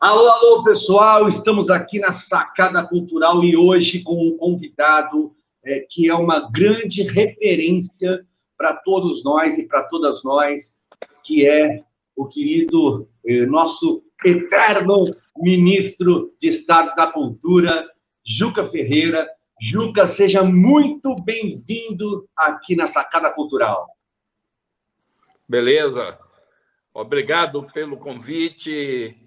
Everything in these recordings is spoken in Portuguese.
Alô, alô, pessoal! Estamos aqui na Sacada Cultural e hoje com um convidado que é uma grande referência para todos nós e para todas nós, que é o querido, nosso eterno ministro de Estado da Cultura, Juca Ferreira. Juca, seja muito bem-vindo aqui na Sacada Cultural. Beleza. Obrigado pelo convite.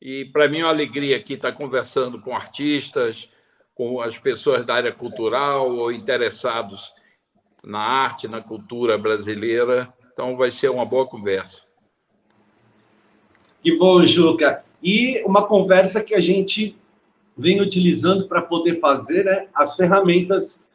E, para mim, é uma alegria aqui estar conversando com artistas, com as pessoas da área cultural ou interessados na arte, na cultura brasileira. Então, vai ser uma boa conversa. Que bom, Juca. E uma conversa que a gente vem utilizando para poder fazer, né, as ferramentas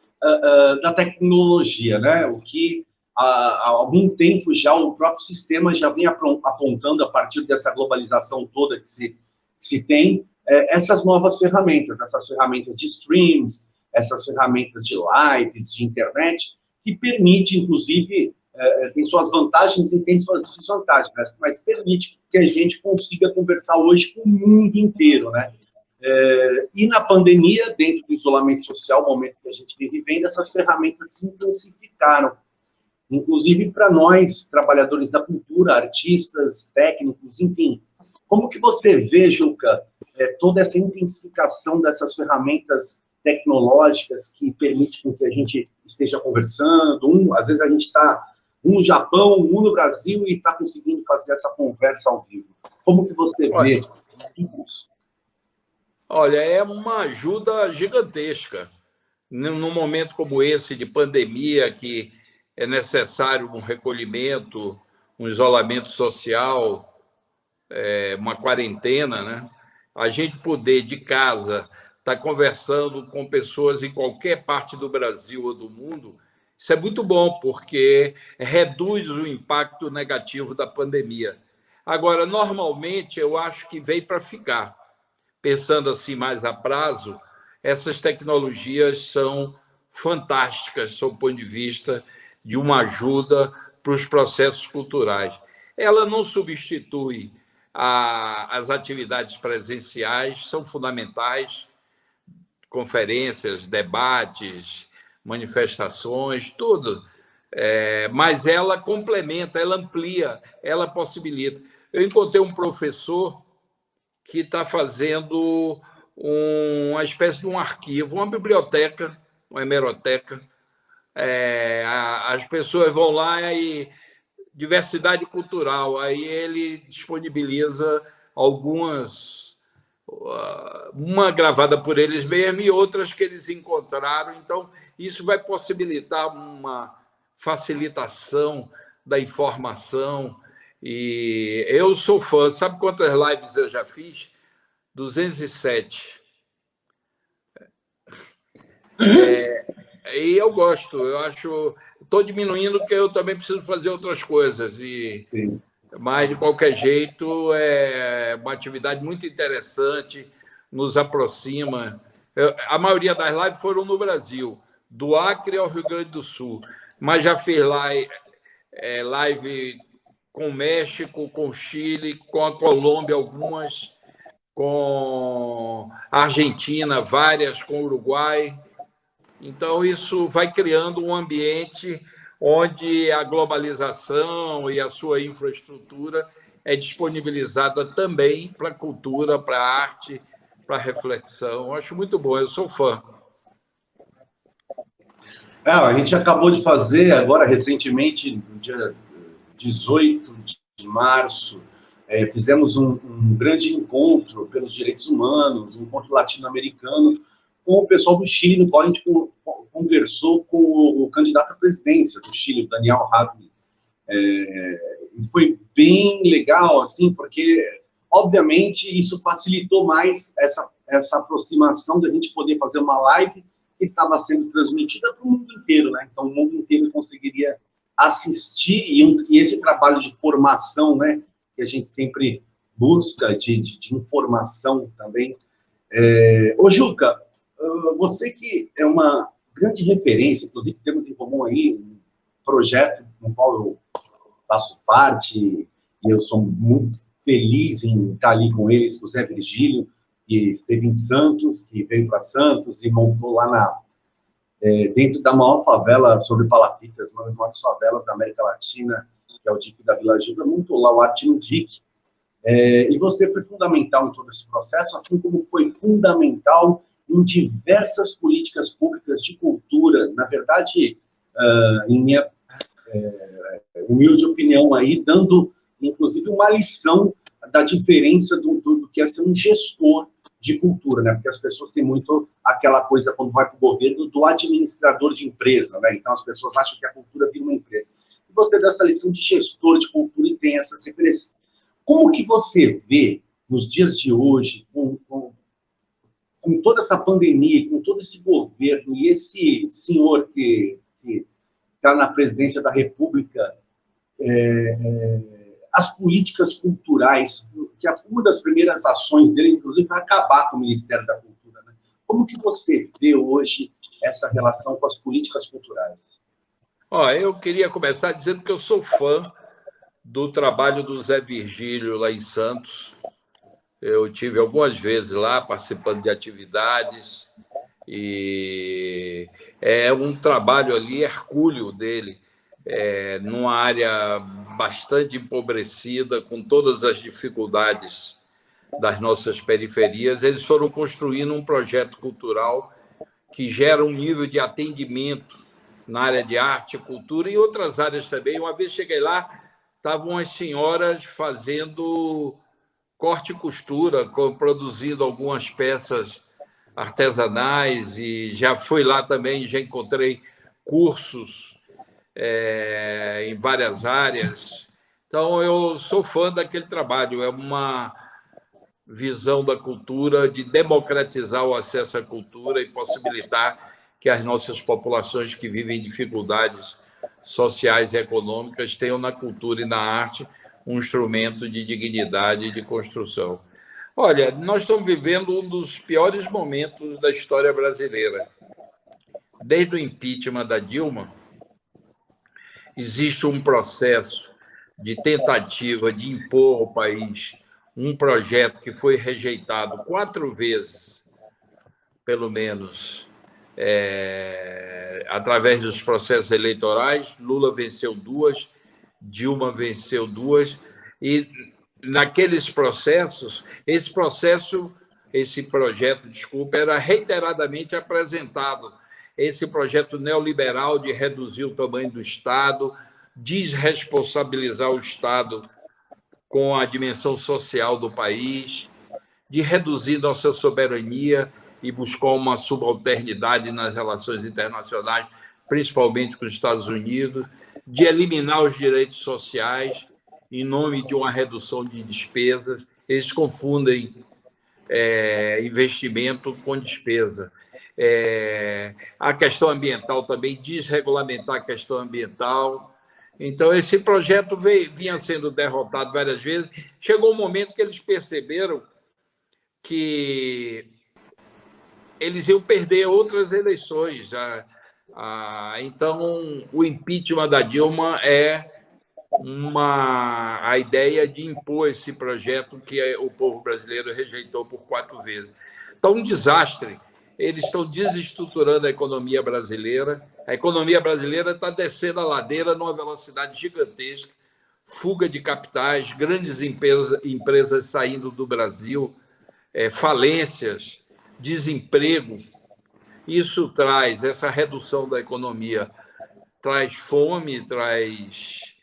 da tecnologia, né? O que há algum tempo já o próprio sistema já vem apontando, a partir dessa globalização toda que se tem, essas novas ferramentas, essas ferramentas de streams, essas ferramentas de lives, de internet, que permite, inclusive, tem suas vantagens e tem suas desvantagens, né? Mas permite que a gente consiga conversar hoje com o mundo inteiro, né? E na pandemia, dentro do isolamento social, o momento que a gente vem vivendo, essas ferramentas se intensificaram. Inclusive para nós, trabalhadores da cultura, artistas, técnicos, enfim. Como que você vê, Juca, toda essa intensificação dessas ferramentas tecnológicas que permitem com que a gente esteja conversando? Às vezes a gente está um no Japão, um no Brasil e está conseguindo fazer essa conversa ao vivo. Como que você vê isso? Olha, é uma ajuda gigantesca. Num momento como esse de pandemia, que é necessário um recolhimento, um isolamento social, uma quarentena, né? A gente poder, de casa, estar conversando com pessoas em qualquer parte do Brasil ou do mundo, isso é muito bom, porque reduz o impacto negativo da pandemia. Agora, normalmente, eu acho que veio para ficar. Pensando assim mais a prazo, essas tecnologias são fantásticas, sob o ponto de vista de uma ajuda para os processos culturais. Ela não substitui as atividades presenciais, são fundamentais, conferências, debates, manifestações, tudo. Mas ela complementa, ela amplia, ela possibilita. Eu encontrei um professor que está fazendo uma espécie de um arquivo, uma biblioteca, uma hemeroteca. As pessoas vão lá e diversidade cultural, aí ele disponibiliza algumas, uma gravada por eles mesmos e outras que eles encontraram. Então, isso vai possibilitar uma facilitação da informação. E eu sou fã. Sabe quantas lives eu já fiz? 207. E eu gosto, eu acho. Estou diminuindo porque eu também preciso fazer outras coisas. Mas, de qualquer jeito, é uma atividade muito interessante, nos aproxima. A maioria das lives foram no Brasil, do Acre ao Rio Grande do Sul. Mas já fiz live com o México, com o Chile, com a Colômbia, algumas, com a Argentina, várias, com o Uruguai. Então, isso vai criando um ambiente onde a globalização e a sua infraestrutura é disponibilizada também para a cultura, para a arte, para a reflexão. Eu acho muito bom, eu sou fã. A gente acabou de fazer, agora, recentemente, no dia 18 de março, fizemos um grande encontro pelos direitos humanos, um encontro latino-americano, com o pessoal do Chile, no qual a gente conversou com o candidato à presidência do Chile, Daniel Jadwe. Foi bem legal, assim, porque, obviamente, isso facilitou mais essa aproximação da gente poder fazer uma live que estava sendo transmitida para o mundo inteiro, né? Então, o mundo inteiro conseguiria assistir, e esse trabalho de formação, né, que a gente sempre busca, de informação também. Ô, Juca, você que é uma grande referência, inclusive temos em comum aí um projeto no qual eu faço parte, e eu sou muito feliz em estar ali com eles, com o Zé Virgílio, que esteve em Santos, que veio para Santos e montou lá dentro da maior favela sobre palafitas, uma das maiores favelas da América Latina, que é o DIC da Vila Gilda, montou lá o Arte no DIC. E você foi fundamental em todo esse processo, assim como foi fundamental em diversas políticas públicas de cultura. Na verdade, em minha humilde opinião aí, dando, inclusive, uma lição da diferença do que é ser um gestor de cultura, né? Porque as pessoas têm muito aquela coisa, quando vai para o governo, do administrador de empresa, né? Então, as pessoas acham que a cultura vira uma empresa. E você dá essa lição de gestor de cultura e tem essas referências. Como que você vê, nos dias de hoje, com toda essa pandemia, com todo esse governo e esse senhor que está na presidência da República, as políticas culturais, que uma das primeiras ações dele, inclusive, foi acabar com o Ministério da Cultura, né? Como que você vê hoje essa relação com as políticas culturais? Eu queria começar dizendo que eu sou fã do trabalho do Zé Virgílio lá em Santos. Eu tive algumas vezes lá participando de atividades e é um trabalho ali hercúleo dele, numa área bastante empobrecida, com todas as dificuldades das nossas periferias. Eles foram construindo um projeto cultural que gera um nível de atendimento na área de arte, cultura e outras áreas também. Uma vez cheguei lá, estavam as senhoras fazendo corte e costura, produzindo algumas peças artesanais, e já fui lá também, já encontrei cursos em várias áreas. Então, eu sou fã daquele trabalho. É uma visão da cultura de democratizar o acesso à cultura e possibilitar que as nossas populações que vivem dificuldades sociais e econômicas tenham na cultura e na arte um instrumento de dignidade e de construção. Olha, nós estamos vivendo um dos piores momentos da história brasileira. Desde o impeachment da Dilma, existe um processo de tentativa de impor ao país um projeto que foi rejeitado 4 vezes, pelo menos, através dos processos eleitorais. Lula venceu 2, Dilma venceu 2, e naqueles processos, esse projeto, era reiteradamente apresentado. Esse projeto neoliberal de reduzir o tamanho do Estado, desresponsabilizar o Estado com a dimensão social do país, de reduzir nossa soberania e buscar uma subalternidade nas relações internacionais, principalmente com os Estados Unidos, de eliminar os direitos sociais em nome de uma redução de despesas. Eles confundem investimento com despesa. A questão ambiental também, desregulamentar a questão ambiental. Então, esse projeto vinha sendo derrotado várias vezes. Chegou um momento que eles perceberam que eles iam perder outras eleições. Então, o impeachment da Dilma é a ideia de impor esse projeto que o povo brasileiro rejeitou por 4 vezes. Então, um desastre. Eles estão desestruturando a economia brasileira. A economia brasileira está descendo a ladeira numa velocidade gigantesca, fuga de capitais, grandes empresas saindo do Brasil, falências, desemprego. Isso traz, essa redução da economia, traz fome, traz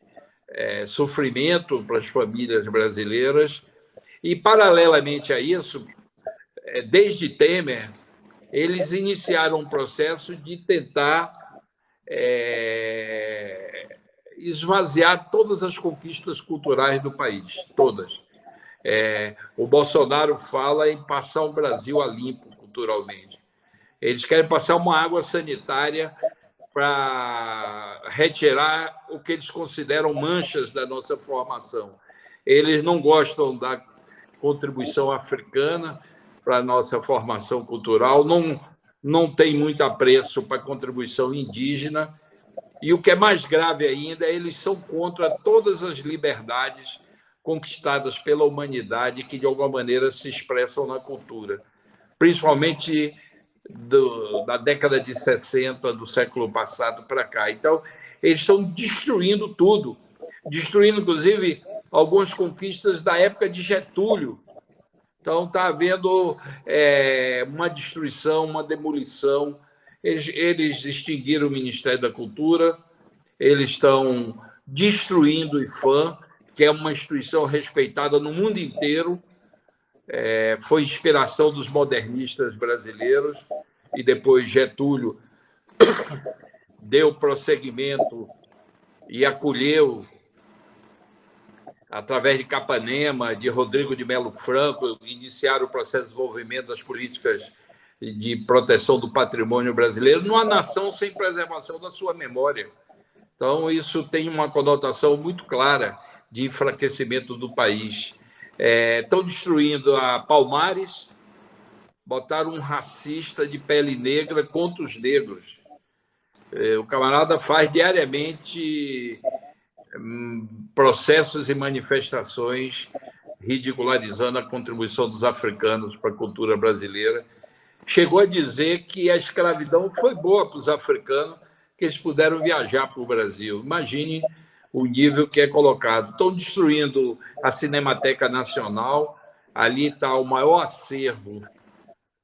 sofrimento para as famílias brasileiras. E, paralelamente a isso, desde Temer, eles iniciaram um processo de tentar esvaziar todas as conquistas culturais do país, todas. O Bolsonaro fala em passar o Brasil a limpo culturalmente. Eles querem passar uma água sanitária para retirar o que eles consideram manchas da nossa formação. Eles não gostam da contribuição africana para a nossa formação cultural, não tem muito apreço para a contribuição indígena, e o que é mais grave ainda, eles são contra todas as liberdades conquistadas pela humanidade que, de alguma maneira, se expressam na cultura, principalmente da década de 60 do século passado para cá. Então, eles estão destruindo tudo, destruindo, inclusive, algumas conquistas da época de Getúlio. Então, está havendo uma destruição, uma demolição. Eles extinguiram o Ministério da Cultura, eles estão destruindo o IPHAN, que é uma instituição respeitada no mundo inteiro, foi inspiração dos modernistas brasileiros, e depois Getúlio deu prosseguimento e acolheu, através de Capanema, de Rodrigo de Melo Franco, iniciaram o processo de desenvolvimento das políticas de proteção do patrimônio brasileiro, numa nação sem preservação da sua memória. Então, isso tem uma conotação muito clara de enfraquecimento do país. Estão destruindo a Palmares, botaram um racista de pele negra contra os negros. O camarada faz diariamente processos e manifestações ridicularizando a contribuição dos africanos para a cultura brasileira. Chegou a dizer que a escravidão foi boa para os africanos, que eles puderam viajar para o Brasil. Imagine o nível que é colocado. Estão destruindo a Cinemateca Nacional, ali está o maior acervo,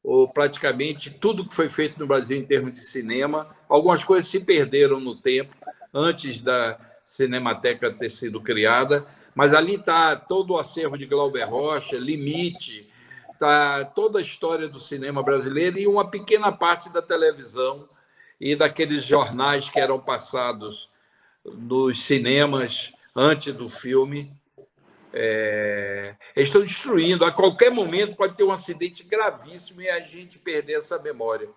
ou praticamente tudo que foi feito no Brasil em termos de cinema. Algumas coisas se perderam no tempo, antes da Cinemateca ter sido criada, mas ali está todo o acervo de Glauber Rocha, Limite, está toda a história do cinema brasileiro e uma pequena parte da televisão e daqueles jornais que eram passados nos cinemas antes do filme. Eles estão destruindo. A qualquer momento pode ter um acidente gravíssimo e a gente perder essa memória.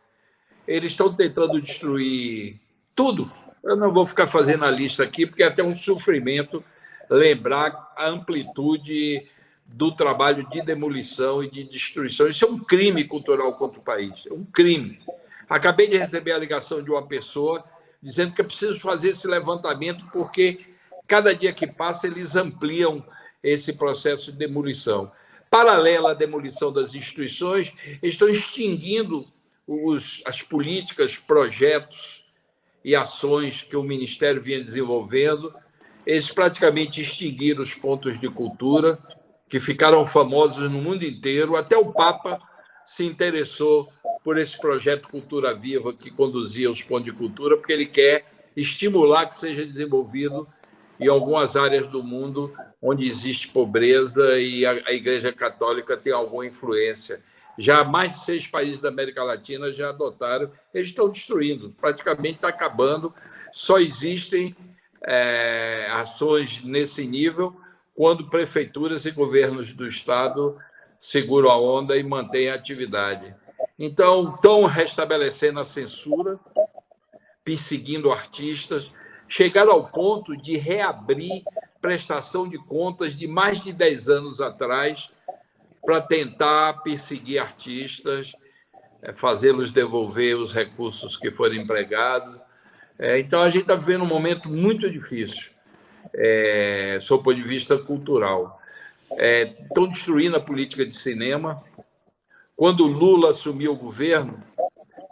Eles estão tentando destruir tudo. Eu não vou ficar fazendo a lista aqui, porque é até um sofrimento lembrar a amplitude do trabalho de demolição e de destruição. Isso é um crime cultural contra o país, é um crime. Acabei de receber a ligação de uma pessoa dizendo que é preciso fazer esse levantamento porque cada dia que passa eles ampliam esse processo de demolição. Paralela à demolição das instituições, estão extinguindo as políticas, projetos e ações que o Ministério vinha desenvolvendo. Eles praticamente extinguiram os pontos de cultura, que ficaram famosos no mundo inteiro. Até o Papa se interessou por esse projeto Cultura Viva, que conduzia os pontos de cultura, porque ele quer estimular que seja desenvolvido em algumas áreas do mundo onde existe pobreza e a Igreja Católica tem alguma influência. Já mais de 6 países da América Latina já adotaram, eles estão destruindo, praticamente está acabando. Só existem ações nesse nível quando prefeituras e governos do Estado seguram a onda e mantêm a atividade. Então, estão restabelecendo a censura, perseguindo artistas, chegaram ao ponto de reabrir prestação de contas de mais de 10 anos atrás para tentar perseguir artistas, fazê-los devolver os recursos que foram empregados. Então, a gente está vivendo um momento muito difícil, sob o ponto de vista cultural. Estão destruindo a política de cinema. Quando o Lula assumiu o governo,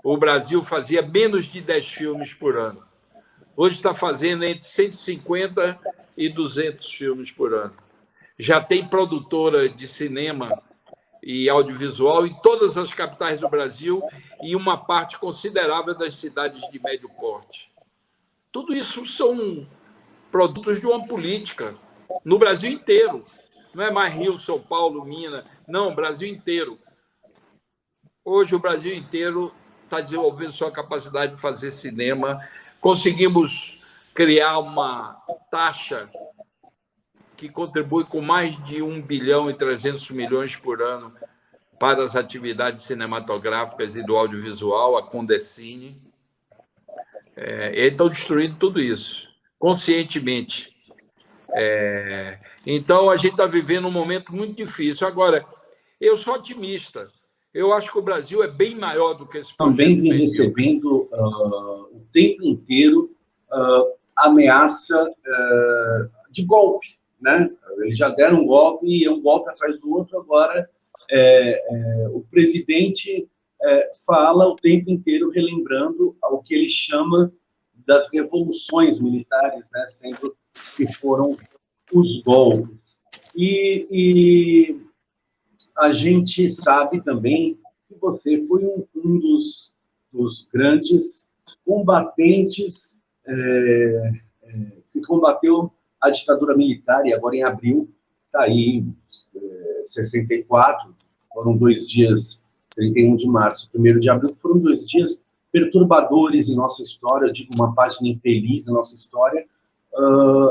o Brasil fazia menos de 10 filmes por ano. Hoje está fazendo entre 150 e 200 filmes por ano. Já tem produtora de cinema e audiovisual em todas as capitais do Brasil e uma parte considerável das cidades de médio porte. Tudo isso são produtos de uma política no Brasil inteiro. Não é mais Rio, São Paulo, Minas. Não, Brasil inteiro. Hoje o Brasil inteiro está desenvolvendo sua capacidade de fazer cinema. Conseguimos criar uma taxa que contribui com mais de 1 bilhão e 300 milhões por ano para as atividades cinematográficas e do audiovisual, a Condecine. Eles estão destruindo tudo isso, conscientemente. Então, a gente está vivendo um momento muito difícil. Agora, eu sou otimista. Eu acho que o Brasil é bem maior do que esse projeto. Também vem recebendo o tempo inteiro ameaça de golpe, né? Eles já deram um golpe e um golpe atrás do outro. Agora, o presidente fala o tempo inteiro relembrando o que ele chama das revoluções militares, né? Sendo que foram os golpes. E a gente sabe também que você foi um dos grandes combatentes que combateu a ditadura militar, e agora em abril está aí, 64, foram 2 dias, 31 de março, 1º de abril, foram 2 dias perturbadores em nossa história, eu digo, uma página infeliz na nossa história,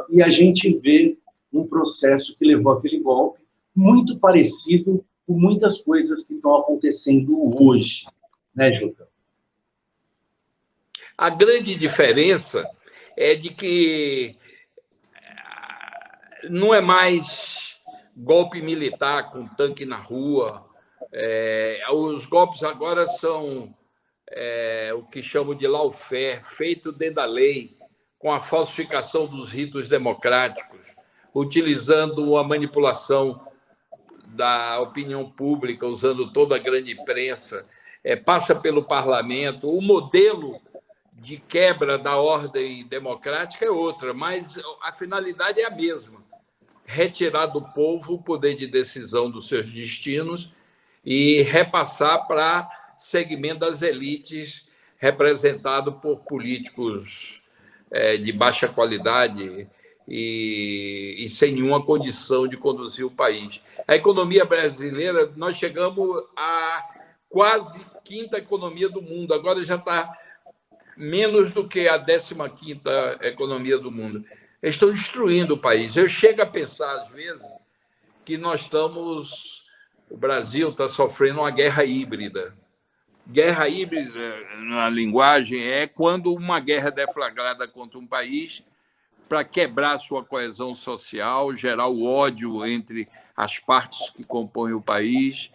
e a gente vê um processo que levou aquele golpe muito parecido com muitas coisas que estão acontecendo hoje, né, Juca? A grande diferença é de que não é mais golpe militar com tanque na rua. Os golpes agora são o que chamam de lawfare, feito dentro da lei, com a falsificação dos ritos democráticos, utilizando a manipulação da opinião pública, usando toda a grande imprensa, passa pelo parlamento. O modelo de quebra da ordem democrática é outra, mas a finalidade é a mesma: retirar do povo o poder de decisão dos seus destinos e repassar para segmento das elites, representado por políticos de baixa qualidade e sem nenhuma condição de conduzir o país. A economia brasileira, nós chegamos a quase 5ª economia do mundo, agora já está menos do que a 15ª economia do mundo. Eles estão destruindo o país. Eu chego a pensar, às vezes, que o Brasil está sofrendo uma guerra híbrida. Guerra híbrida, na linguagem, é quando uma guerra é deflagrada contra um país para quebrar sua coesão social, gerar o ódio entre as partes que compõem o país,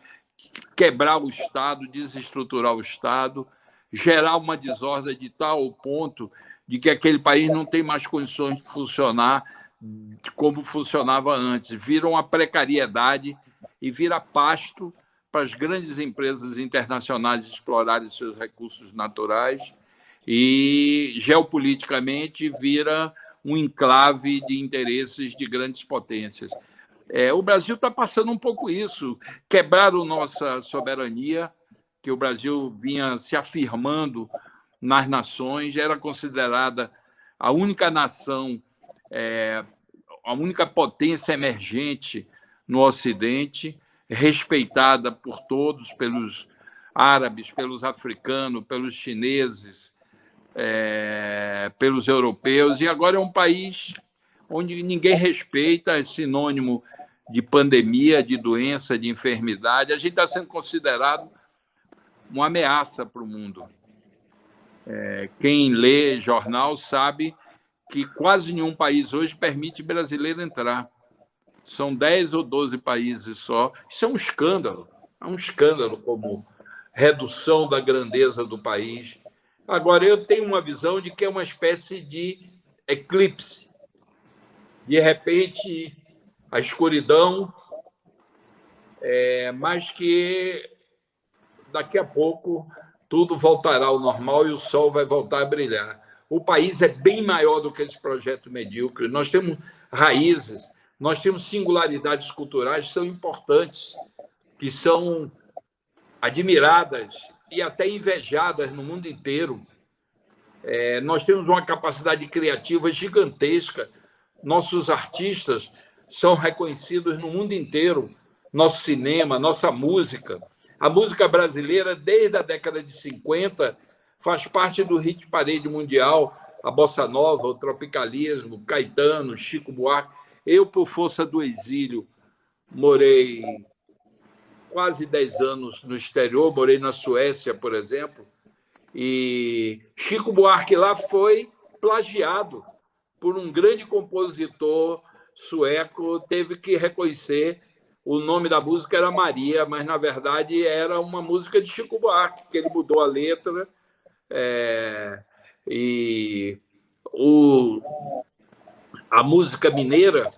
quebrar o Estado, desestruturar o Estado, gerar uma desordem de tal ponto de que aquele país não tem mais condições de funcionar como funcionava antes. Vira uma precariedade e vira pasto para as grandes empresas internacionais explorarem seus recursos naturais e, geopoliticamente, vira um enclave de interesses de grandes potências. O Brasil está passando um pouco isso. Quebraram nossa soberania, que o Brasil vinha se afirmando nas nações, era considerada a única nação, a única potência emergente no Ocidente, respeitada por todos, pelos árabes, pelos africanos, pelos chineses, pelos europeus, e agora é um país onde ninguém respeita, é sinônimo de pandemia, de doença, de enfermidade. A gente está sendo considerado uma ameaça para o mundo. Quem lê jornal sabe que quase nenhum país hoje permite brasileiro entrar. São 10 ou 12 países só. Isso é um escândalo. É um escândalo como redução da grandeza do país. Agora, eu tenho uma visão de que é uma espécie de eclipse. De repente, a escuridão, mas que daqui a pouco tudo voltará ao normal e o sol vai voltar a brilhar. O país é bem maior do que esse projeto medíocre. Nós temos raízes, nós temos singularidades culturais que são importantes, que são admiradas e até invejadas no mundo inteiro. Nós temos uma capacidade criativa gigantesca. Nossos artistas são reconhecidos no mundo inteiro. Nosso cinema, nossa música. A música brasileira, desde a década de 50, faz parte do hit parade mundial, a bossa nova, o tropicalismo, Caetano, Chico Buarque. Eu, por força do exílio, morei quase 10 anos no exterior, morei na Suécia, por exemplo, e Chico Buarque lá foi plagiado por um grande compositor sueco, teve que reconhecer. O nome da música era Maria, mas, na verdade, era uma música de Chico Buarque, que ele mudou a letra. A música mineira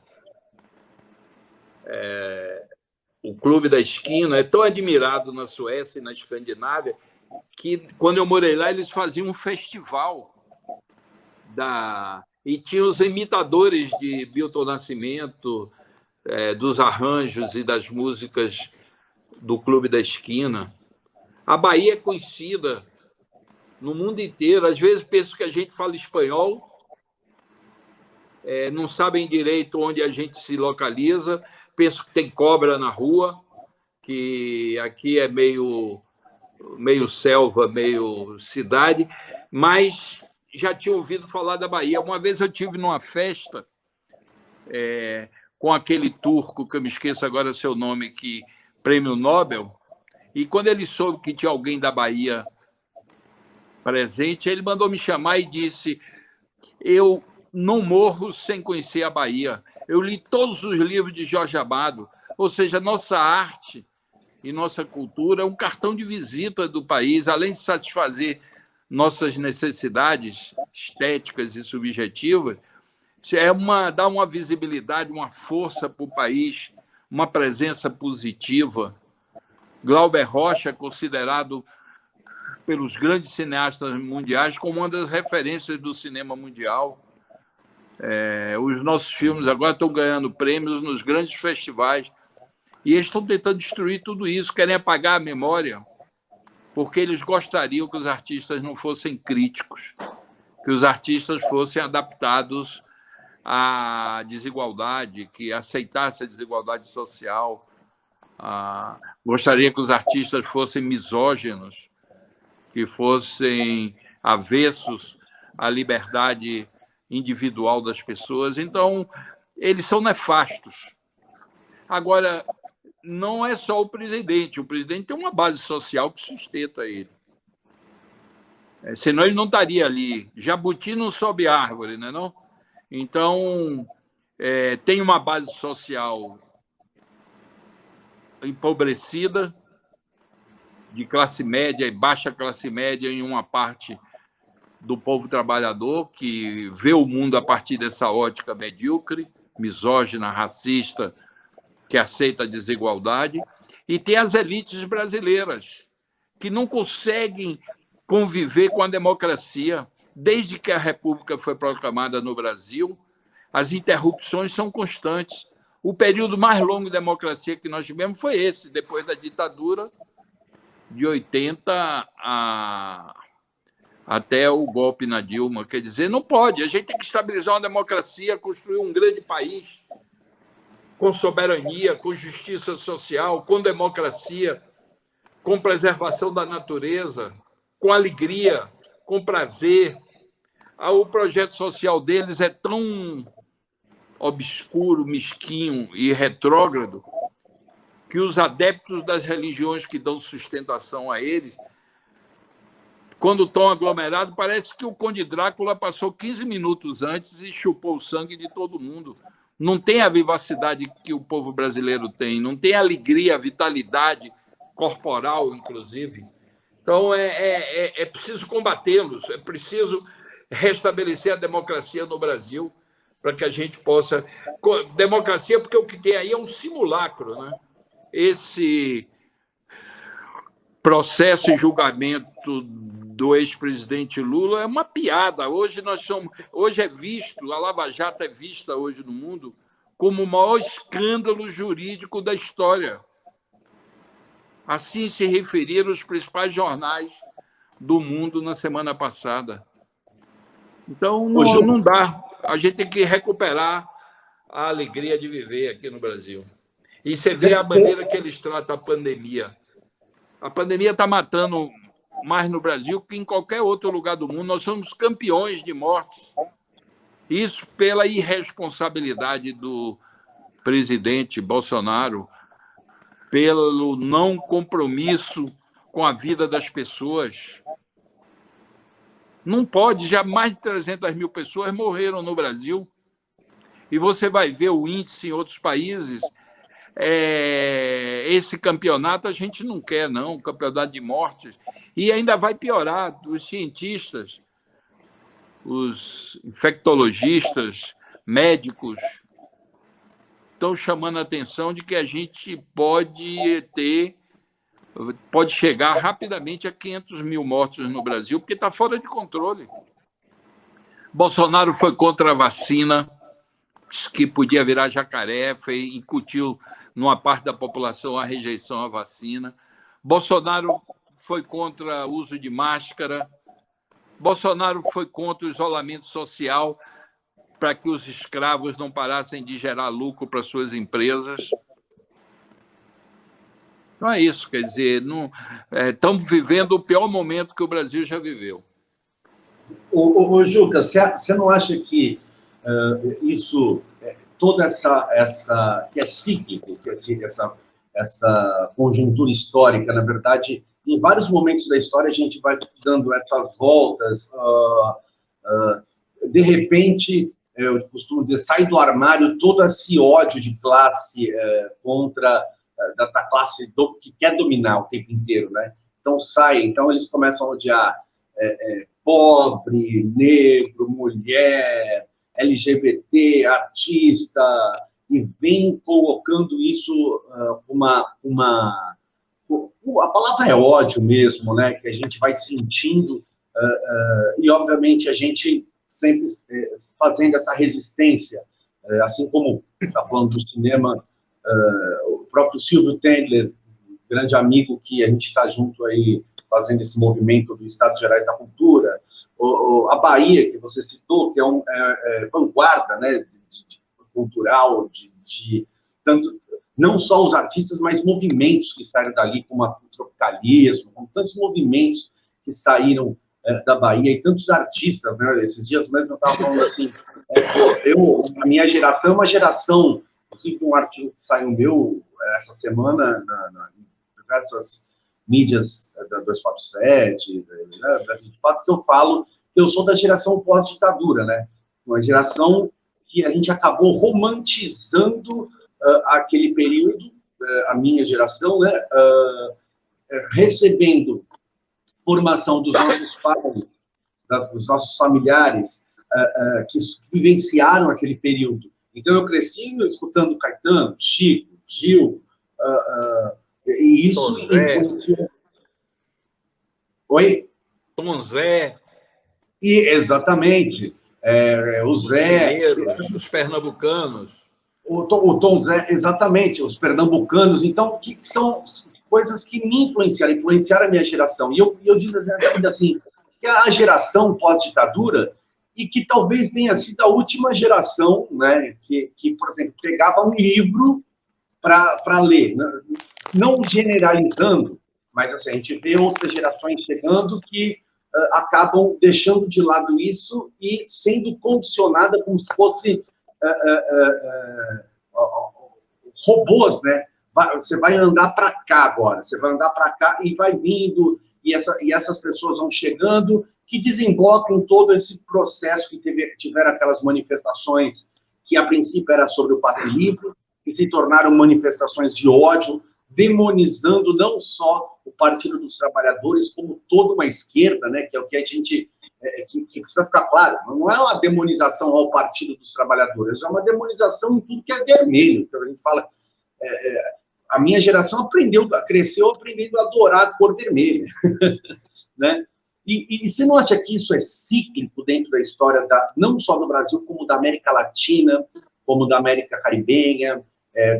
o Clube da Esquina, é tão admirado na Suécia e na Escandinávia, que, quando eu morei lá, eles faziam um festival e tinha os imitadores de Milton Nascimento, dos arranjos e das músicas do Clube da Esquina. A Bahia é conhecida no mundo inteiro. Às vezes penso que a gente fala espanhol, não sabem direito onde a gente se localiza, penso que tem cobra na rua, que aqui é meio selva, meio cidade, mas já tinha ouvido falar da Bahia. Uma vez eu tive numa festa com aquele turco, que eu me esqueço agora seu nome, que prêmio Nobel, e quando ele soube que tinha alguém da Bahia presente, ele mandou me chamar e disse: eu não morro sem conhecer a Bahia. Eu li todos os livros de Jorge Amado, ou seja, nossa arte e nossa cultura é um cartão de visita do país, além de satisfazer nossas necessidades estéticas e subjetivas, dá uma visibilidade, uma força para o país, uma presença positiva. Glauber Rocha é considerado pelos grandes cineastas mundiais como uma das referências do cinema mundial. Os nossos filmes agora estão ganhando prêmios nos grandes festivais e eles estão tentando destruir tudo isso, querem apagar a memória, porque eles gostariam que os artistas não fossem críticos, que os artistas fossem adaptados à desigualdade, que aceitassem a desigualdade social. Gostaria que os artistas fossem misóginos, que fossem avessos à liberdade individual das pessoas. Então, eles são nefastos. Agora, não é só o presidente tem uma base social que sustenta ele. Senão ele não estaria ali. Jabuti não sobe árvore, não é não? Então, tem uma base social empobrecida, de classe média e baixa classe média, em uma parte do povo trabalhador que vê o mundo a partir dessa ótica medíocre, misógina, racista, que aceita a desigualdade, e tem as elites brasileiras, que não conseguem conviver com a democracia. Desde que a República foi proclamada no Brasil, as interrupções são constantes. O período mais longo de democracia que nós tivemos foi esse, depois da ditadura, de 80 até o golpe na Dilma. Quer dizer, não pode. A gente tem que estabilizar uma democracia, construir um grande país com soberania, com justiça social, com democracia, com preservação da natureza, com alegria, com prazer. O projeto social deles é tão obscuro, mesquinho e retrógrado que os adeptos das religiões que dão sustentação a eles, quando estão aglomerados, parece que o Conde Drácula passou 15 minutos antes e chupou o sangue de todo mundo. Não tem a vivacidade que o povo brasileiro tem, não tem a alegria, a vitalidade corporal, inclusive. Então, é preciso combatê-los, é preciso restabelecer a democracia no Brasil para que a gente possa... Democracia, porque o que tem aí é um simulacro, né? Esse processo e julgamento do ex-presidente Lula é uma piada. Hoje é visto, a Lava Jato é vista hoje no mundo como o maior escândalo jurídico da história. Assim se referiram os principais jornais do mundo na semana passada. Então, não dá. A gente tem que recuperar a alegria de viver aqui no Brasil. E você vê a maneira que eles tratam a pandemia. A pandemia está matando mais no Brasil que em qualquer outro lugar do mundo. Nós somos campeões de mortes. Isso pela irresponsabilidade do presidente Bolsonaro, pelo não compromisso com a vida das pessoas. Não pode, já mais de 300 mil pessoas morreram no Brasil. E você vai ver o índice em outros países. Esse campeonato a gente não quer, não, campeonato de mortes. E ainda vai piorar. Os cientistas, os infectologistas, médicos, estão chamando a atenção de que a gente pode chegar rapidamente a 500 mil mortos no Brasil, porque está fora de controle. Bolsonaro foi contra a vacina, que podia virar jacaré, incutiu numa parte da população a rejeição à vacina. Bolsonaro foi contra o uso de máscara. Bolsonaro foi contra o isolamento social para que os escravos não parassem de gerar lucro para suas empresas. Então é isso, quer dizer, estamos vivendo o pior momento que o Brasil já viveu. Ô, Juca, você não acha que isso, toda essa que é cíclico, que essa conjuntura histórica, na verdade, em vários momentos da história a gente vai dando essas voltas, de repente, eu costumo dizer, sai do armário todo esse ódio de classe contra da classe que quer dominar o tempo inteiro, né? Então eles começam a odiar pobre, negro, mulher, LGBT, artista, e vem colocando isso a palavra é ódio mesmo, né? Que a gente vai sentindo, e obviamente a gente sempre fazendo essa resistência, assim como está falando do cinema, o próprio Silvio Tendler, grande amigo que a gente está junto aí fazendo esse movimento do Estados Gerais da Cultura, a Bahia, que você citou, que é vanguarda, né, cultural, tanto, não só os artistas, mas movimentos que saíram dali, como o tropicalismo, com tantos movimentos que saíram da Bahia, e tantos artistas, né? Esses dias mesmo eu estava falando assim, a minha geração é uma geração, inclusive um artigo que saiu meu essa semana, em diversas mídias da 247, né, Brasil de Fato, que eu falo que eu sou da geração pós-ditadura, né? Uma geração que a gente acabou romantizando aquele período, a minha geração, né? Recebendo formação dos nossos pais, dos nossos familiares, que vivenciaram aquele período. Então, eu cresci escutando Caetano, Chico, Gil, e isso influenciou. Oi? Tom Zé. Exatamente. O Zé. Os pernambucanos. O Tom Zé, exatamente, os pernambucanos. Então, que são coisas que me influenciaram a minha geração. E eu digo assim, que a geração pós-ditadura, e que talvez tenha sido a última geração, né, que por exemplo, pegava um livro para ler, não generalizando, mas assim, a gente vê outras gerações chegando que acabam deixando de lado isso e sendo condicionada como se fosse robôs, né? Você vai andar para cá agora, você vai andar para cá e vai vindo, e essas pessoas vão chegando, que desembocam todo esse processo que tiveram aquelas manifestações que a princípio era sobre o passe livre, que se tornaram manifestações de ódio, demonizando não só o Partido dos Trabalhadores, como toda uma esquerda, né, que é o que a gente... que precisa ficar claro, não é uma demonização ao Partido dos Trabalhadores, é uma demonização em tudo que é vermelho. Então, a gente fala... a minha geração cresceu aprendendo a adorar a cor vermelha. Né? E você não acha que isso é cíclico dentro da história, não só do Brasil, como da América Latina, como da América Caribenha,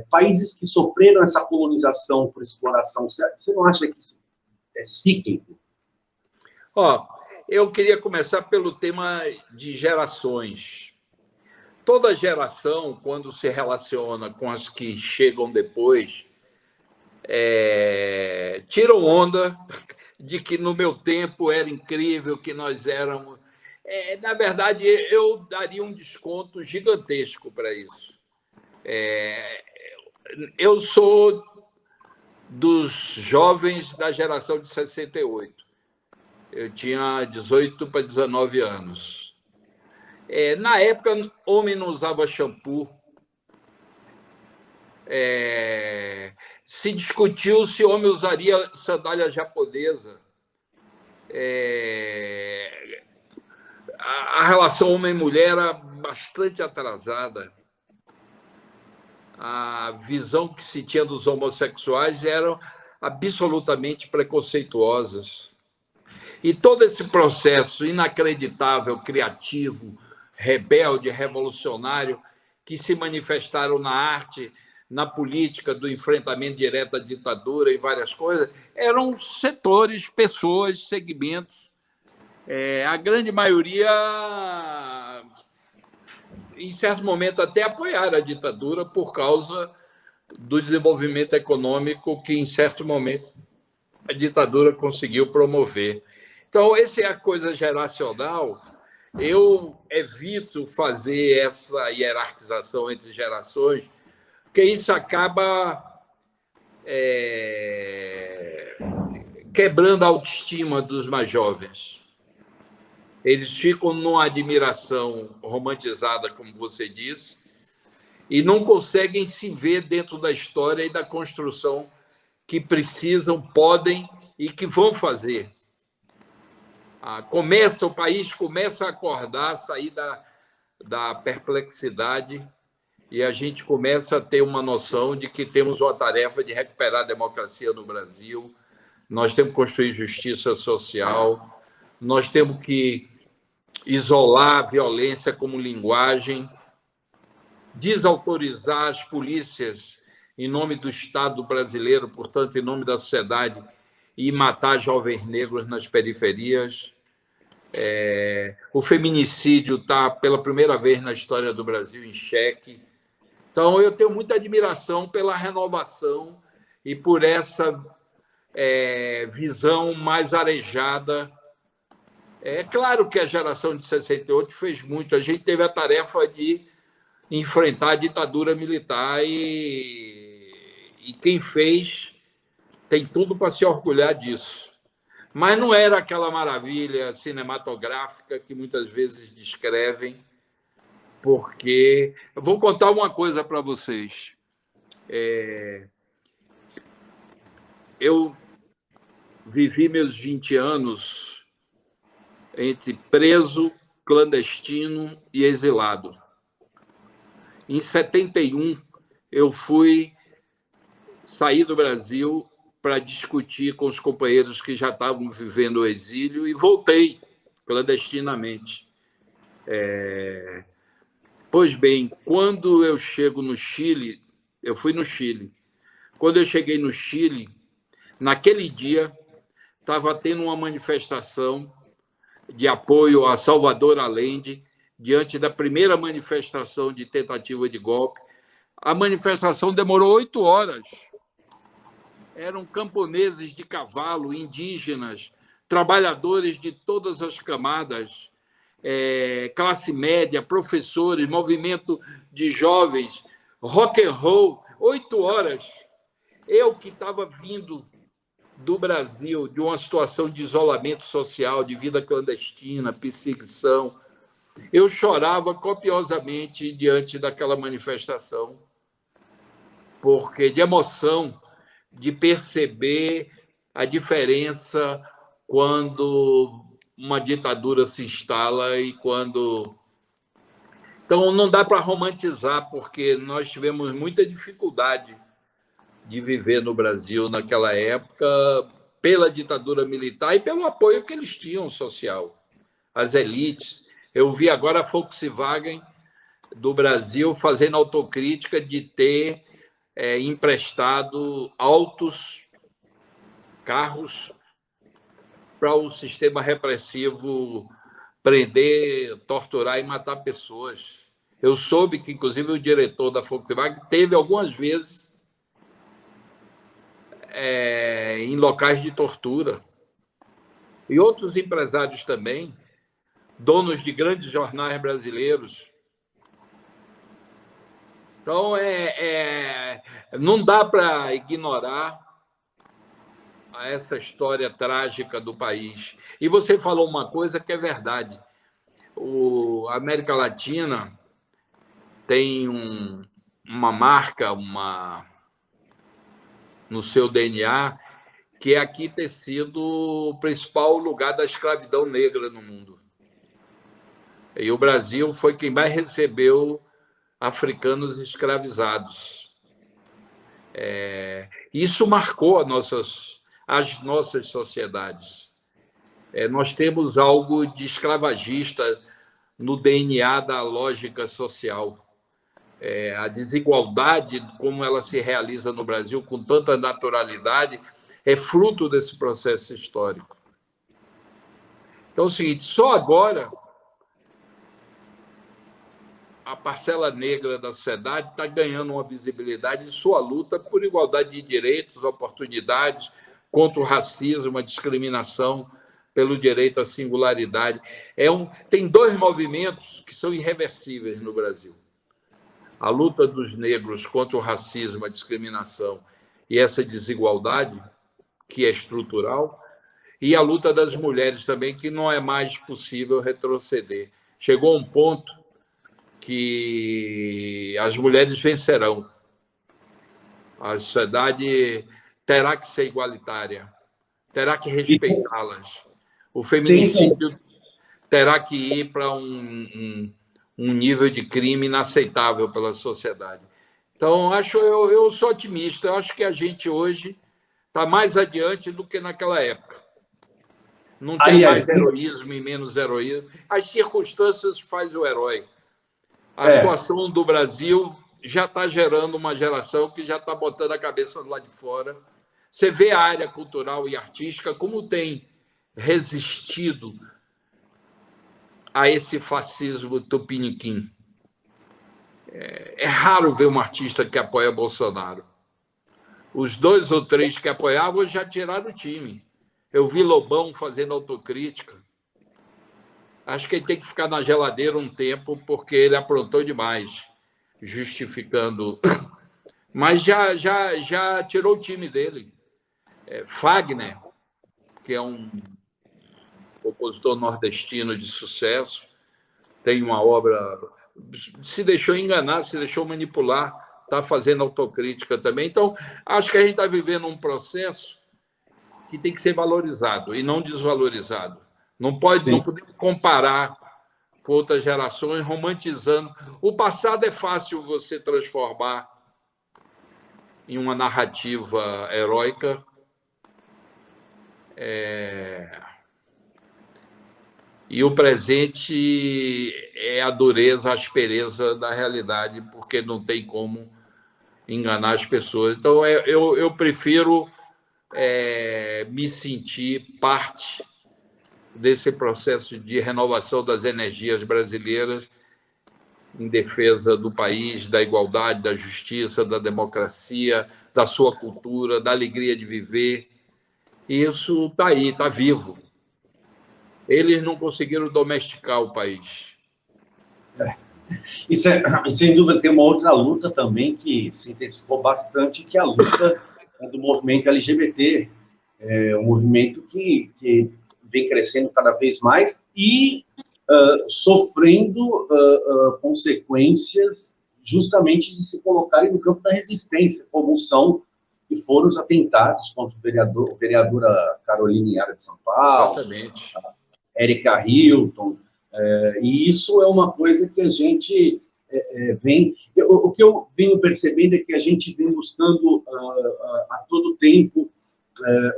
países que sofreram essa colonização por exploração? Você não acha que isso é cíclico? Eu queria começar pelo tema de gerações. Toda geração, quando se relaciona com as que chegam depois, tiram onda de que no meu tempo era incrível, que nós éramos... na verdade, eu daria um desconto gigantesco para isso. Eu sou dos jovens da geração de 68. Eu tinha 18 para 19 anos. Na época, homem não usava shampoo. Se discutiu se homem usaria sandália japonesa. A relação homem-mulher era bastante atrasada. a visão que se tinha dos homossexuais eram absolutamente preconceituosas. E todo esse processo inacreditável, criativo, rebelde, revolucionário, que se manifestaram na arte, na política do enfrentamento direto à ditadura e várias coisas, eram setores, pessoas, segmentos. A grande maioria, em certo momento, até apoiaram a ditadura por causa do desenvolvimento econômico que, em certo momento, a ditadura conseguiu promover. Então, essa é a coisa geracional. Eu evito fazer essa hierarquização entre gerações, porque isso acaba quebrando a autoestima dos mais jovens. Eles ficam numa admiração romantizada, como você disse, e não conseguem se ver dentro da história e da construção que precisam, podem e que vão fazer. O país começa a acordar, a sair da perplexidade, e a gente começa a ter uma noção de que temos uma tarefa de recuperar a democracia no Brasil, nós temos que construir justiça social, nós temos que isolar a violência como linguagem, desautorizar as polícias em nome do Estado brasileiro, portanto, em nome da sociedade, e matar jovens negros nas periferias. O feminicídio está, pela primeira vez na história do Brasil, em xeque. Então, eu tenho muita admiração pela renovação e por essa visão mais arejada. É claro que a geração de 68 fez muito. A gente teve a tarefa de enfrentar a ditadura militar e quem fez tem tudo para se orgulhar disso. Mas não era aquela maravilha cinematográfica que muitas vezes descrevem, porque... Eu vou contar uma coisa para vocês. Eu vivi meus 20 anos entre preso, clandestino e exilado. Em 71, eu saí do Brasil para discutir com os companheiros que já estavam vivendo o exílio e voltei clandestinamente. Pois bem, quando eu chego no Chile, eu fui no Chile. Quando eu cheguei no Chile, naquele dia, estava tendo uma manifestação de apoio a Salvador Allende, diante da primeira manifestação de tentativa de golpe. A manifestação demorou 8 horas. Eram camponeses de cavalo, indígenas, trabalhadores de todas as camadas, classe média, professores, movimento de jovens, rock and roll, 8 horas. Eu que estava vindo do Brasil, de uma situação de isolamento social, de vida clandestina, perseguição, eu chorava copiosamente diante daquela manifestação, porque de emoção, de perceber a diferença quando uma ditadura se instala e quando... Então, não dá para romantizar, porque nós tivemos muita dificuldade de viver no Brasil naquela época pela ditadura militar e pelo apoio que eles tinham social, as elites. Eu vi agora a Volkswagen do Brasil fazendo autocrítica de ter emprestado altos carros para o sistema repressivo prender, torturar e matar pessoas. Eu soube que, inclusive, o diretor da Volkswagen teve algumas vezes em locais de tortura. E outros empresários também, donos de grandes jornais brasileiros. Então, não dá para ignorar essa história trágica do país. E você falou uma coisa que é verdade. A América Latina tem uma marca, no seu DNA, que é aqui ter sido o principal lugar da escravidão negra no mundo. E o Brasil foi quem mais recebeu africanos escravizados. Isso marcou as nossas sociedades. Nós temos algo de escravagista no DNA da lógica social. A desigualdade, como ela se realiza no Brasil com tanta naturalidade, é fruto desse processo histórico. Então é o seguinte, só agora a parcela negra da sociedade está ganhando uma visibilidade de sua luta por igualdade de direitos, oportunidades, contra o racismo, a discriminação, pelo direito à singularidade. Tem dois movimentos que são irreversíveis no Brasil. A luta dos negros contra o racismo, a discriminação e essa desigualdade, que é estrutural, e a luta das mulheres também, que não é mais possível retroceder. Chegou a um ponto que as mulheres vencerão. A sociedade terá que ser igualitária, terá que respeitá-las. O feminicídio terá que ir para um nível de crime inaceitável pela sociedade. Então, eu sou otimista. Eu acho que a gente hoje está mais adiante do que naquela época. Não tem mais heroísmo e menos heroísmo. As circunstâncias fazem o herói. A situação do Brasil já está gerando uma geração que já está botando a cabeça do lado de fora. Você vê a área cultural e artística como tem resistido a esse fascismo tupiniquim. É raro ver um artista que apoia Bolsonaro. Os 2 ou 3 que apoiavam já tiraram o time. Eu vi Lobão fazendo autocrítica. Acho que ele tem que ficar na geladeira um tempo, porque ele aprontou demais, justificando. Mas já tirou o time dele. Fagner, que é um compositor nordestino de sucesso, tem uma obra, se deixou enganar, se deixou manipular, está fazendo autocrítica também. Então, acho que a gente está vivendo um processo que tem que ser valorizado e não desvalorizado. Não podemos comparar com outras gerações, romantizando. O passado é fácil você transformar em uma narrativa heróica. E o presente é a dureza, a aspereza da realidade, porque não tem como enganar as pessoas. Então, eu prefiro me sentir parte desse processo de renovação das energias brasileiras em defesa do país, da igualdade, da justiça, da democracia, da sua cultura, da alegria de viver. Isso está aí, está vivo. Eles não conseguiram domesticar o país. E sem dúvida tem uma outra luta também que se intensificou bastante, que é a luta do movimento LGBT. Um movimento que vem crescendo cada vez mais e sofrendo consequências justamente de se colocarem no campo da resistência, como são e foram os atentados contra a vereadora Carolina Yara de São Paulo, exatamente, a Érica Hilton, e isso é uma coisa que a gente vem... O que eu venho percebendo é que a gente vem buscando a todo tempo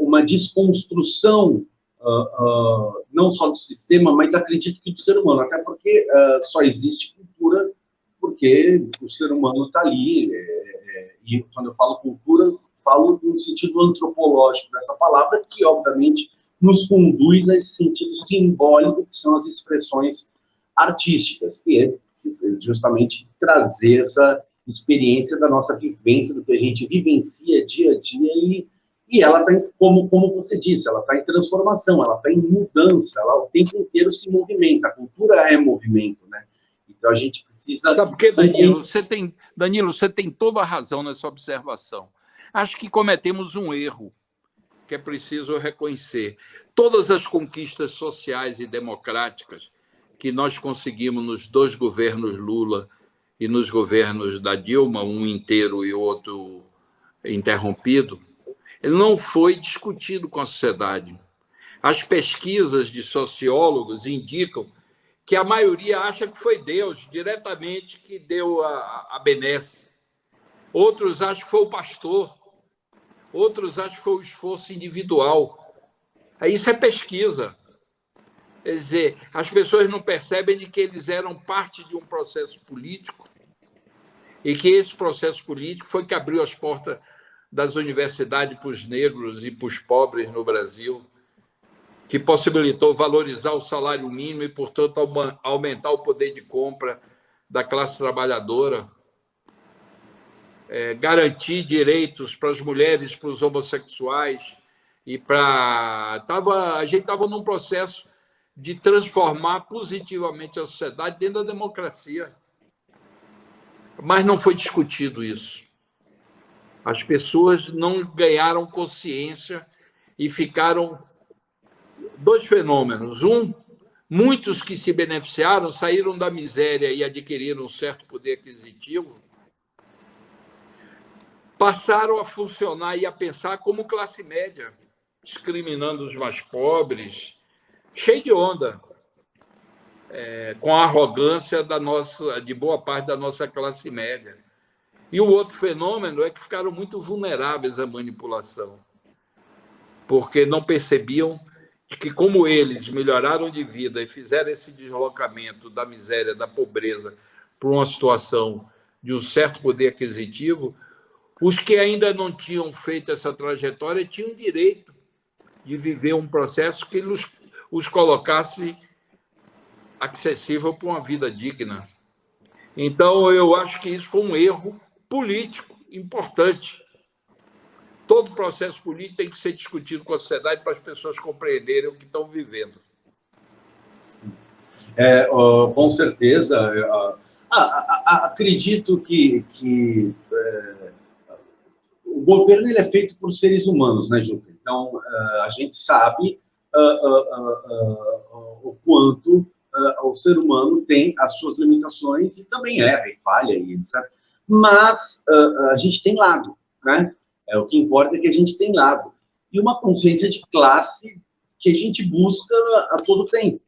uma desconstrução, não só do sistema, mas acredito que do ser humano, até porque só existe cultura porque o ser humano está ali, e quando eu falo cultura, falo no sentido antropológico dessa palavra, que obviamente nos conduz a esse sentido simbólico, que são as expressões artísticas, que é justamente trazer essa experiência da nossa vivência, do que a gente vivencia dia a dia, e ela está, como você disse, ela está em transformação, ela está em mudança, ela o tempo inteiro se movimenta, a cultura é movimento, né? Então a gente precisa... Sabe por quê, Danilo? Você tem toda a razão nessa observação. Acho que cometemos um erro que é preciso reconhecer. Todas as conquistas sociais e democráticas que nós conseguimos nos 2 governos Lula e nos governos da Dilma, um inteiro e outro interrompido, ele não foi discutido com a sociedade. As pesquisas de sociólogos indicam que a maioria acha que foi Deus, diretamente, que deu a benesse. outros acham que foi o pastor, outros acham que foi o esforço individual. Isso é pesquisa. Quer dizer, as pessoas não percebem de que eles eram parte de um processo político e que esse processo político foi que abriu as portas das universidades para os negros e para os pobres no Brasil, que possibilitou valorizar o salário mínimo e, portanto, aumentar o poder de compra da classe trabalhadora, garantir direitos para as mulheres, para os homossexuais, e a gente estava num processo de transformar positivamente a sociedade dentro da democracia. Mas não foi discutido isso. As pessoas não ganharam consciência e ficaram... Dois fenômenos. Muitos que se beneficiaram saíram da miséria e adquiriram um certo poder aquisitivo, passaram a funcionar e a pensar como classe média, discriminando os mais pobres, cheio de onda, com a arrogância de boa parte da nossa classe média. E o outro fenômeno é que ficaram muito vulneráveis à manipulação, porque não percebiam que, como eles melhoraram de vida e fizeram esse deslocamento da miséria, da pobreza, para uma situação de um certo poder aquisitivo, os que ainda não tinham feito essa trajetória tinham direito de viver um processo que os colocasse acessível para uma vida digna. Então, eu acho que isso foi um erro político importante. Todo processo político tem que ser discutido com a sociedade para as pessoas compreenderem o que estão vivendo. Sim. Com certeza. Acredito que o governo ele é feito por seres humanos, né, Juca? Então, a gente sabe o quanto o ser humano tem as suas limitações e também erra e falha, e etc. Mas a gente tem lado, né? O que importa é que a gente tem lado. E uma consciência de classe que a gente busca a todo tempo,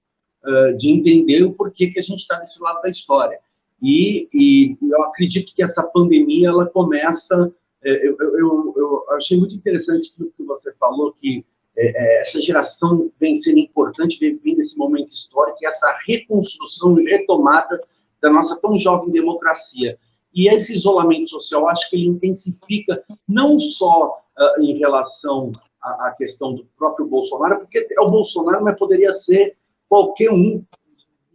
de entender o porquê que a gente está desse lado da história. E eu acredito que essa pandemia, ela começa... Eu achei muito interessante o que você falou, que essa geração vem sendo importante, vem vindo esse momento histórico, e essa reconstrução e retomada da nossa tão jovem democracia. E esse isolamento social, acho que ele intensifica não só em relação à questão do próprio Bolsonaro, porque é o Bolsonaro, mas poderia ser qualquer um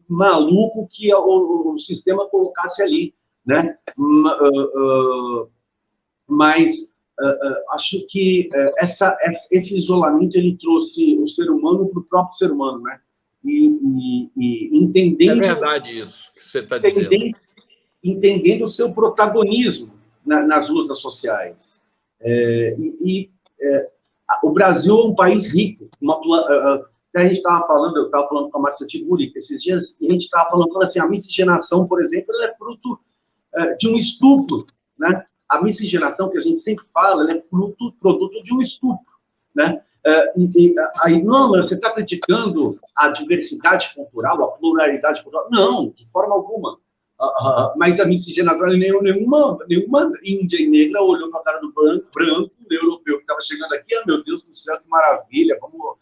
maluco que o sistema colocasse ali, né? Mas acho que esse isolamento ele trouxe o ser humano para o próprio ser humano, né? E entendendo... É verdade isso que você está dizendo. Entendendo o seu protagonismo nas lutas sociais. O Brasil é um país rico. A gente estava falando, eu estava falando com a Márcia Tiburi esses dias, e a gente estava falando assim, a miscigenação, por exemplo, ela é fruto de um estupro, né? A miscigenação que a gente sempre fala, ela é produto de um estupro, né? Aí, não, você está criticando a diversidade cultural, a pluralidade cultural? Não, de forma alguma. Mas a miscigenação, nenhuma índia e negra olhou para a cara do branco, europeu que estava chegando aqui, meu Deus do céu, que maravilha, vamos...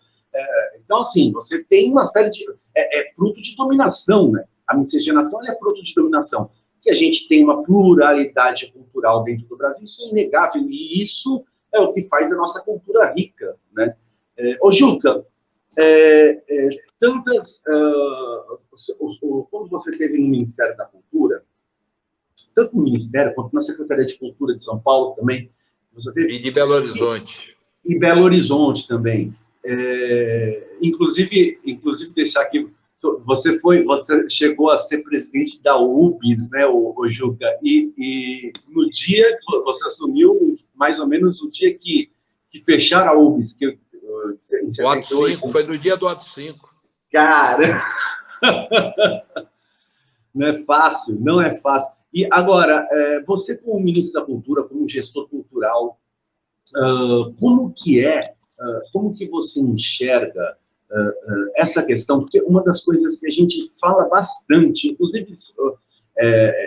Então, assim, você tem uma série de... É fruto de dominação, né? A miscigenação é fruto de dominação. Que a gente tem uma pluralidade cultural dentro do Brasil, isso é inegável, e isso é o que faz a nossa cultura rica, né? Ô, Juca, como você teve no Ministério da Cultura, tanto no Ministério quanto na Secretaria de Cultura de São Paulo também, você teve... E de Belo Horizonte. E Belo Horizonte também. Inclusive, deixar aqui, você chegou a ser presidente da UBS, né, o Juca, e no dia que você assumiu, mais ou menos o dia que fecharam a UBS, o ato 5, foi no dia do ato 5. Cara, não é fácil, não é fácil. E agora, você como ministro da Cultura, como gestor cultural, como que você enxerga essa questão? Porque uma das coisas que a gente fala bastante, inclusive,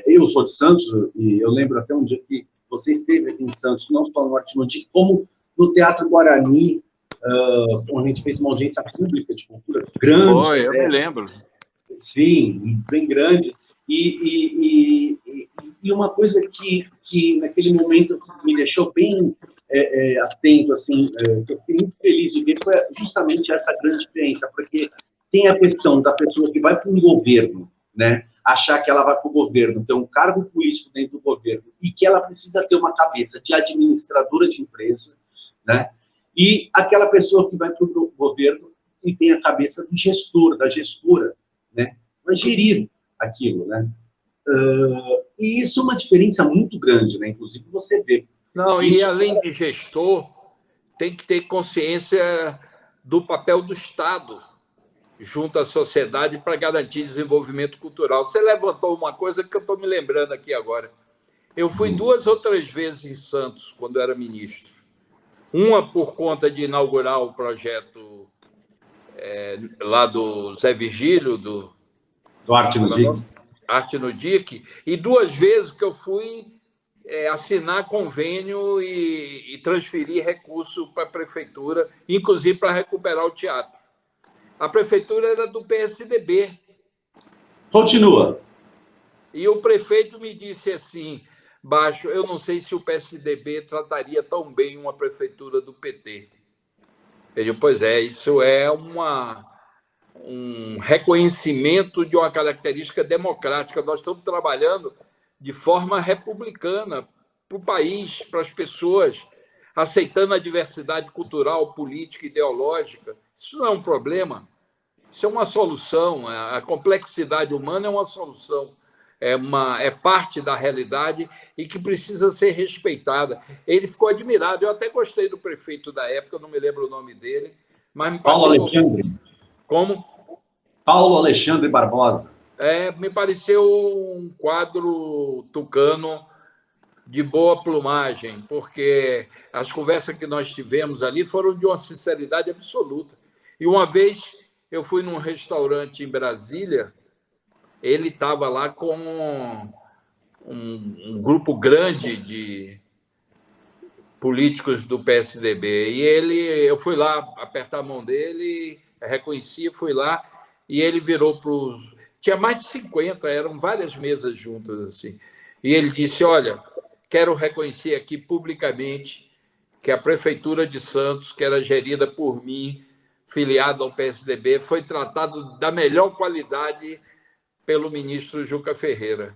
eu sou de Santos, e eu lembro até um dia que você esteve aqui em Santos, não só no Arte no Dia, como no Teatro Guarani, onde a gente fez uma audiência pública de cultura grande. Foi, eu me lembro. Sim, bem grande. E uma coisa que naquele momento me deixou bem atento, assim, que eu fiquei muito feliz de ver, foi justamente essa grande diferença, porque tem a questão da pessoa que vai para um governo, né, achar que ela vai para o governo, ter um cargo político dentro do governo, e que ela precisa ter uma cabeça de administradora de empresa, né, e aquela pessoa que vai para o governo e tem a cabeça do gestor, da gestora, né, vai gerir aquilo, né. E isso é uma diferença muito grande, né, inclusive você vê. Não, isso... e além de gestor, tem que ter consciência do papel do Estado junto à sociedade para garantir desenvolvimento cultural. Você levantou uma coisa que eu estou me lembrando aqui agora. Eu fui 2 ou 3 vezes em Santos, quando eu era ministro. Uma por conta de inaugurar o projeto lá do Zé Virgílio, do Arte no DIC. Arte no DIC, e 2 vezes que eu fui assinar convênio e transferir recurso para a prefeitura, inclusive para recuperar o teatro. A prefeitura era do PSDB. Continua. E o prefeito me disse assim, Baixo, eu não sei se o PSDB trataria tão bem uma prefeitura do PT. Ele disse, pois é, isso é um reconhecimento de uma característica democrática. Nós estamos trabalhando de forma republicana para o país, para as pessoas, aceitando a diversidade cultural, política, ideológica. Isso não é um problema, isso é uma solução. A complexidade humana é uma solução, é parte da realidade e que precisa ser respeitada. Ele ficou admirado, eu até gostei do prefeito da época, eu não me lembro o nome dele, mas me Paulo Alexandre. Como? Paulo Alexandre Barbosa. Me pareceu um quadro tucano de boa plumagem, porque as conversas que nós tivemos ali foram de uma sinceridade absoluta. E uma vez eu fui num restaurante em Brasília, ele estava lá com um grupo grande de políticos do PSDB, e eu fui lá apertar a mão dele, reconheci, fui lá, e ele virou para os... Tinha mais de 50, eram várias mesas juntas, assim. E ele disse, olha, quero reconhecer aqui publicamente que a Prefeitura de Santos, que era gerida por mim, filiada ao PSDB, foi tratado da melhor qualidade pelo ministro Juca Ferreira.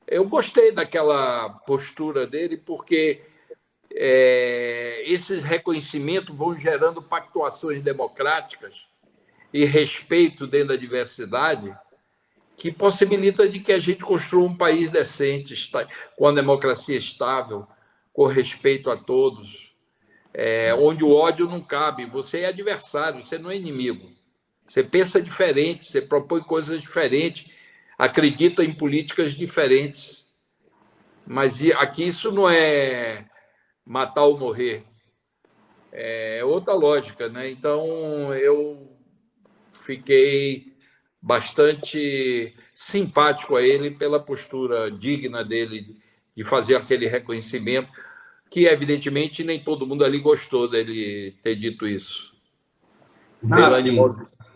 Eu gostei daquela postura dele, porque esses reconhecimentos vão gerando pactuações democráticas e respeito dentro da diversidade, que possibilita de que a gente construa um país decente, com a democracia estável, com respeito a todos, onde o ódio não cabe. Você é adversário, você não é inimigo. Você pensa diferente, você propõe coisas diferentes, acredita em políticas diferentes. Mas aqui isso não é matar ou morrer. É outra lógica, né? Então, eu fiquei bastante simpático a ele pela postura digna dele de fazer aquele reconhecimento, que, evidentemente, nem todo mundo ali gostou dele ter dito isso.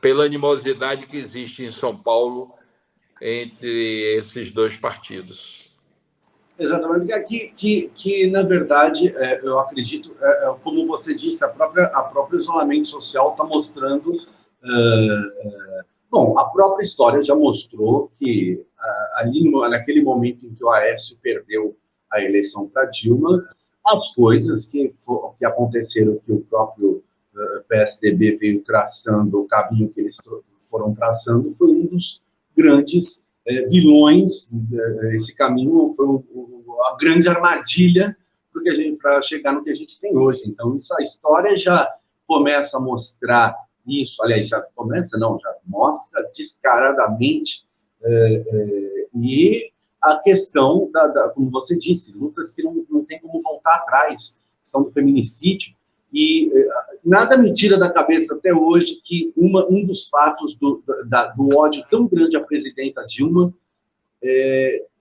Pela animosidade que existe em São Paulo entre esses 2 partidos. Exatamente, que na verdade, eu acredito, como você disse, a própria isolamento social está mostrando... Bom, a própria história já mostrou que, naquele momento em que o Aécio perdeu a eleição para Dilma, as coisas que aconteceram, que o próprio PSDB veio traçando, o caminho que eles foram traçando, foi um dos grandes vilões. Esse caminho foi a grande armadilha para chegar no que a gente tem hoje. Então, a história já começa a mostrar isso, aliás, já mostra descaradamente, e a questão, como você disse, lutas que não tem como voltar atrás, questão do feminicídio, e nada me tira da cabeça até hoje que um dos fatos do ódio tão grande à presidenta Dilma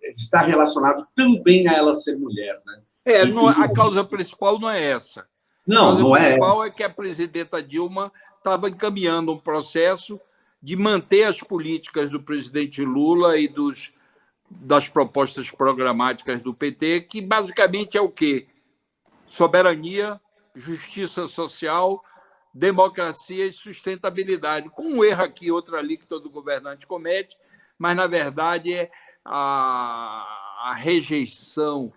está relacionado também a ela ser mulher, né? A causa principal não é essa. A Não, causa não é. principal é que a presidenta Dilma estava encaminhando um processo de manter as políticas do presidente Lula e das propostas programáticas do PT, que basicamente é o quê? Soberania, justiça social, democracia e sustentabilidade. Com um erro aqui, outro ali, que todo governante comete, mas, na verdade, é a rejeição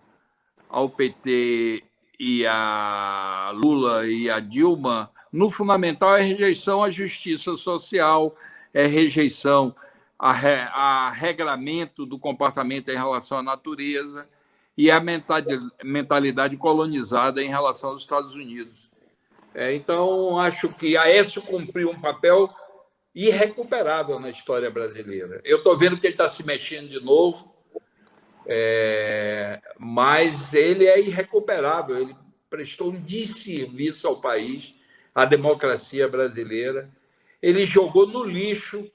ao PT e a Lula e a Dilma, no fundamental, é rejeição à justiça social, é rejeição a regramento do comportamento em relação à natureza e a mentalidade colonizada em relação aos Estados Unidos. Então, acho que Aécio cumpriu um papel irrecuperável na história brasileira. Eu estou vendo que ele está se mexendo de novo, mas ele é irrecuperável. Ele prestou um desserviço ao país, à democracia brasileira. Ele jogou no lixo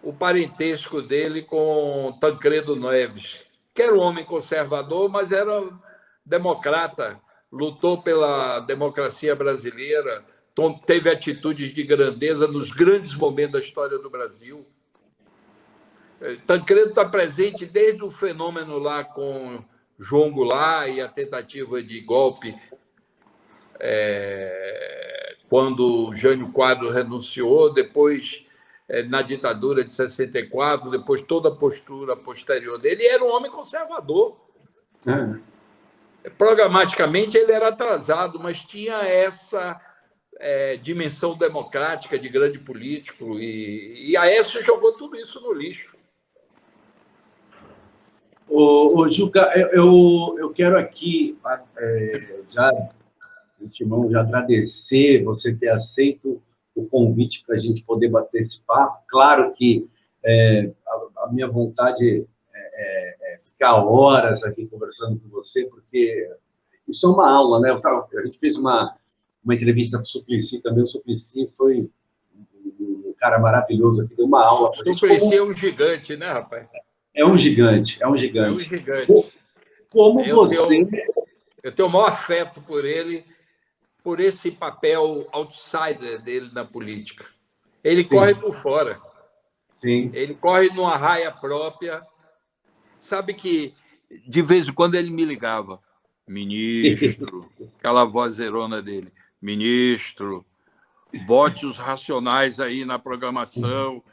o parentesco dele com Tancredo Neves, que era um homem conservador, mas era democrata, lutou pela democracia brasileira, teve atitudes de grandeza nos grandes momentos da história do Brasil. Tancredo está presente desde o fenômeno lá com João Goulart e a tentativa de golpe quando Jânio Quadros renunciou, depois na ditadura de 64, depois toda a postura posterior dele. Ele era um homem conservador. Programaticamente ele era atrasado, mas tinha essa dimensão democrática de grande político, e Aécio jogou tudo isso no lixo. Juca, eu quero aqui já agradecer você ter aceito o convite para a gente poder bater esse papo. Claro que a minha vontade é ficar horas aqui conversando com você, porque isso é uma aula, né? A gente fez uma entrevista com o Suplicy também. O Suplicy foi um cara maravilhoso aqui, deu uma aula para a gente. O Suplicy é um gigante, né, rapaz? É um gigante, é um gigante. É um gigante. Como você... Eu tenho o maior afeto por ele, por esse papel outsider dele na política. Ele corre por fora. Sim. Ele corre numa raia própria. Sabe que, de vez em quando, ele me ligava. Ministro, aquela vozerona dele. Ministro, bote os Racionais aí na programação.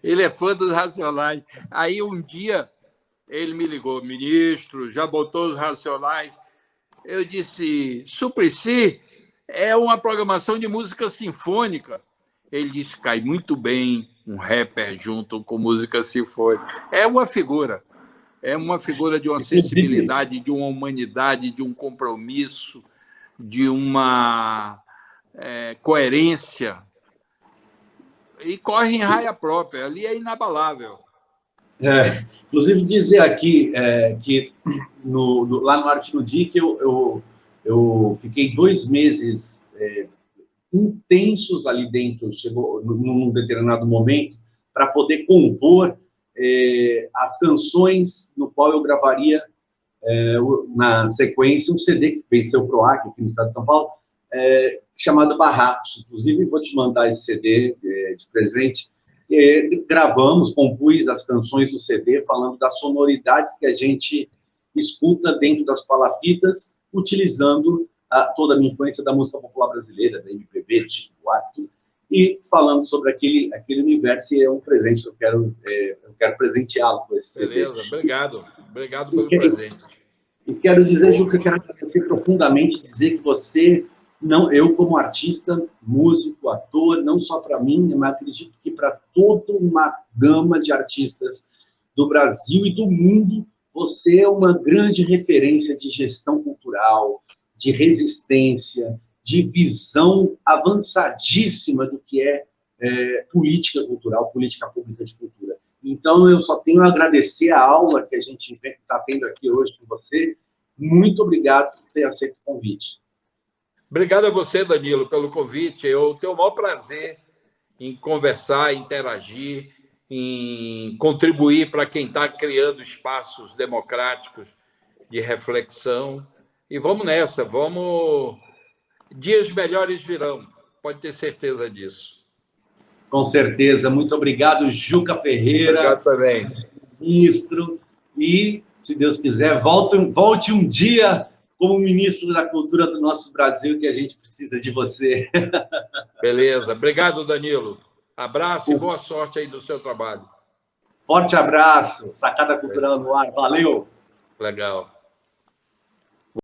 Ele é fã dos Racionais. Aí, um dia, ele me ligou. Ministro, já botou os Racionais? Eu disse, Suplicy, é uma programação de música sinfônica. Ele disse, cai muito bem um rapper junto com música sinfônica. É uma figura de uma sensibilidade, de uma humanidade, de um compromisso, de uma coerência. E corre em raia própria, ali é inabalável. Inclusive, dizer aqui que lá no Arte no Dic eu fiquei 2 meses intensos ali dentro, chegou num determinado momento, para poder compor as canções no qual eu gravaria na sequência um CD que venceu o PROAC aqui no estado de São Paulo, chamado Barracos. Inclusive, vou te mandar esse CD de presente. Gravamos, compus as canções do CD, falando das sonoridades que a gente escuta dentro das palafitas, utilizando toda a minha influência da música popular brasileira, da MPB, Chico Buarque, e falando sobre aquele universo, e é um presente que eu quero presenteá-lo com esse CD. Beleza, obrigado pelo presente. E quero dizer, Ju, que eu quero agradecer profundamente, dizer que você... eu, como artista, músico, ator, não só para mim, mas acredito que para toda uma gama de artistas do Brasil e do mundo, você é uma grande referência de gestão cultural, de resistência, de visão avançadíssima do que é política cultural, política pública de cultura. Então, eu só tenho a agradecer a aula que a gente está tendo aqui hoje com você. Muito obrigado por ter aceito o convite. Obrigado a você, Danilo, pelo convite. Eu tenho o maior prazer em conversar, interagir, em contribuir para quem está criando espaços democráticos de reflexão. E vamos nessa, vamos... Dias melhores virão, pode ter certeza disso. Com certeza. Muito obrigado, Juca Ferreira. Obrigado também. Ministro. E, se Deus quiser, volte um dia como ministro da Cultura do nosso Brasil, que a gente precisa de você. Beleza. Obrigado, Danilo. Abraço e boa sorte aí do seu trabalho. Forte abraço. Sacada Cultural no ar. Valeu. Legal.